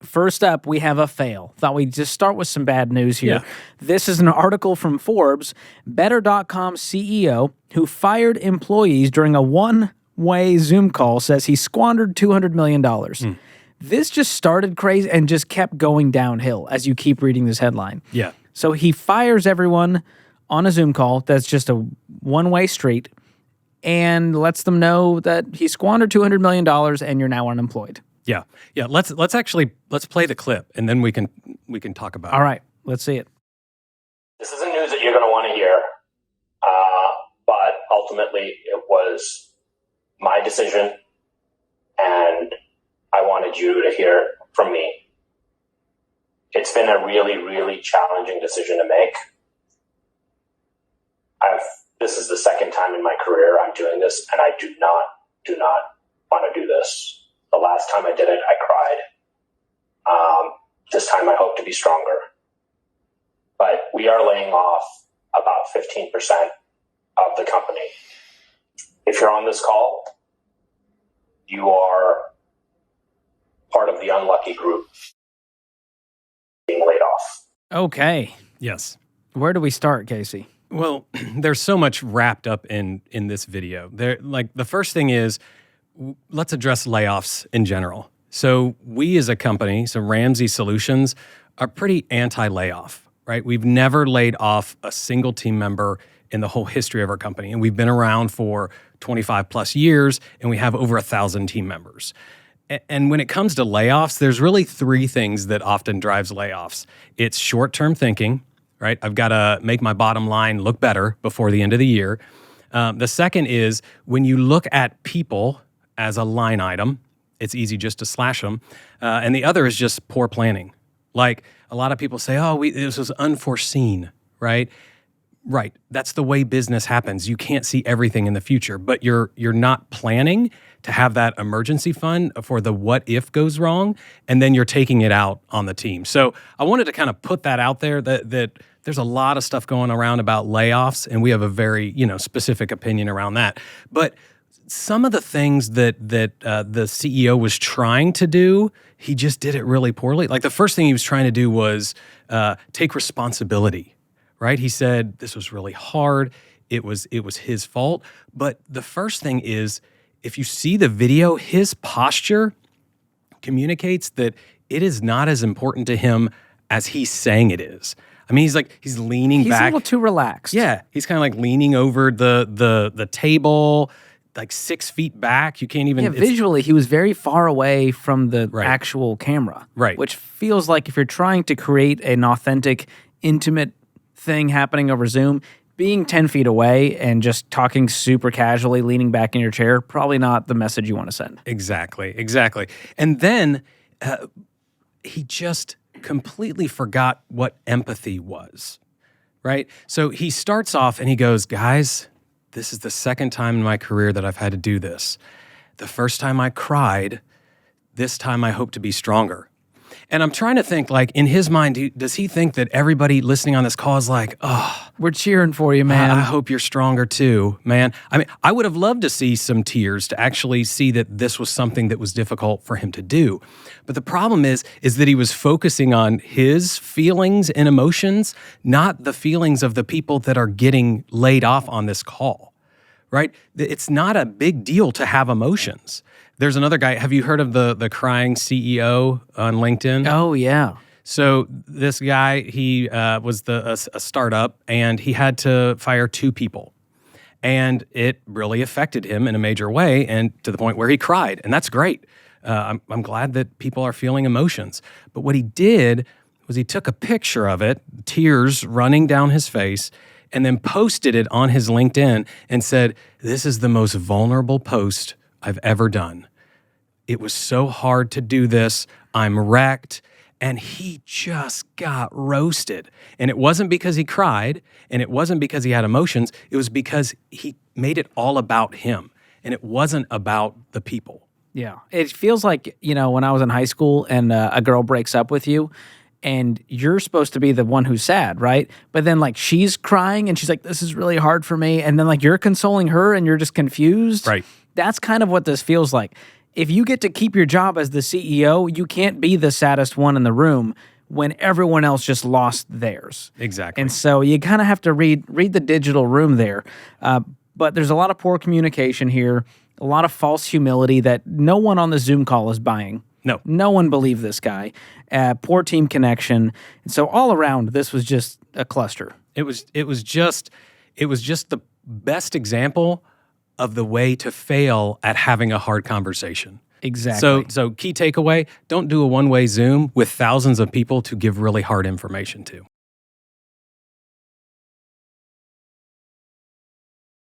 first up, we have a fail. Thought we'd just start with some bad news here. Yeah. This is an article from Forbes. Better.com CEO who fired employees during a one-way Zoom call says he squandered $200 million. This just started crazy and just kept going downhill as you keep reading this headline. Yeah. So he fires everyone on a Zoom call that's just a one-way street and lets them know that he squandered $200 million and you're now unemployed. Yeah. Let's play the clip and then we can talk about it. All right, let's see it. This isn't news that you're going to want to hear, but ultimately it was my decision, and I wanted you to hear from me. It's been a really, really challenging decision to make. This is the second time in my career I'm doing this, and I do not want to do this. The last time I did it, I cried. This time I hope to be stronger. But we are laying off about 15% of the company. If you're on this call, you are part of the unlucky group being laid off. Okay. Yes. Where do we start, Casey? Well, there's so much wrapped up in this video. The first thing is, let's address layoffs in general. So we as a company, so Ramsey Solutions, are pretty anti-layoff, right? We've never laid off a single team member in the whole history of our company. And we've been around for 25 plus years, and we have over 1,000 team members. And when it comes to layoffs, there's really three things that often drives layoffs. It's short-term thinking, right? I've got to make my bottom line look better before the end of the year. The second is when you look at people as a line item, it's easy just to slash them. And the other is just poor planning. Like a lot of people say, this was unforeseen, right? Right. That's the way business happens. You can't see everything in the future, but you're not planning to have that emergency fund for the what if goes wrong, and then you're taking it out on the team. So I wanted to kind of put that out there that there's a lot of stuff going around about layoffs, and we have a very specific opinion around that. But some of the things that the CEO was trying to do, he just did it really poorly. Like the first thing he was trying to do was take responsibility, right? He said this was really hard. It was his fault. But the first thing is, if you see the video, his posture communicates that it is not as important to him as he's saying it is. I mean, he's leaning back. He's a little too relaxed. Yeah, he's kind of like leaning over the table, like 6 feet back. You can't even... Yeah, visually, he was very far away from the Right. actual camera. Right. Which feels like if you're trying to create an authentic, intimate thing happening over Zoom, being 10 feet away and just talking super casually, leaning back in your chair, probably not the message you want to send. Exactly. And then he just completely forgot what empathy was, right? So he starts off and he goes, guys, this is the second time in my career that I've had to do this. The first time I cried, this time I hope to be stronger. And I'm trying to think, like, in his mind, does he think that everybody listening on this call is like, oh, we're cheering for you, man. I hope you're stronger too, man. I mean, I would have loved to see some tears to actually see that this was something that was difficult for him to do. But the problem is that he was focusing on his feelings and emotions, not the feelings of the people that are getting laid off on this call, right? It's not a big deal to have emotions. There's another guy. Have you heard of the crying CEO on LinkedIn? Oh, yeah. So this guy, he was a startup, and he had to fire 2 people. And it really affected him in a major way, and to the point where he cried. And that's great. I'm glad that people are feeling emotions. But what he did was he took a picture of it, tears running down his face, and then posted it on his LinkedIn and said, "This is the most vulnerable post I've ever done. It was so hard to do this. I'm wrecked." And he just got roasted. And it wasn't because he cried, and it wasn't because he had emotions. It was because he made it all about him, and it wasn't about the people. Yeah. It feels like, when I was in high school and a girl breaks up with you, and you're supposed to be the one who's sad, right? But then, like, she's crying, and she's like, this is really hard for me. And then, like, you're consoling her, and you're just confused. Right. That's kind of what this feels like. if you get to keep your job as the CEO, you can't be the saddest one in the room when everyone else just lost theirs. Exactly. And so you kind of have to read the digital room there. But there's a lot of poor communication here, a lot of false humility that no one on the Zoom call is buying. No one believed this guy. Poor team connection. And so all around, this was just a cluster. It was just the best example of the way to fail at having a hard conversation. Exactly. So key takeaway, don't do a one-way Zoom with thousands of people to give really hard information to.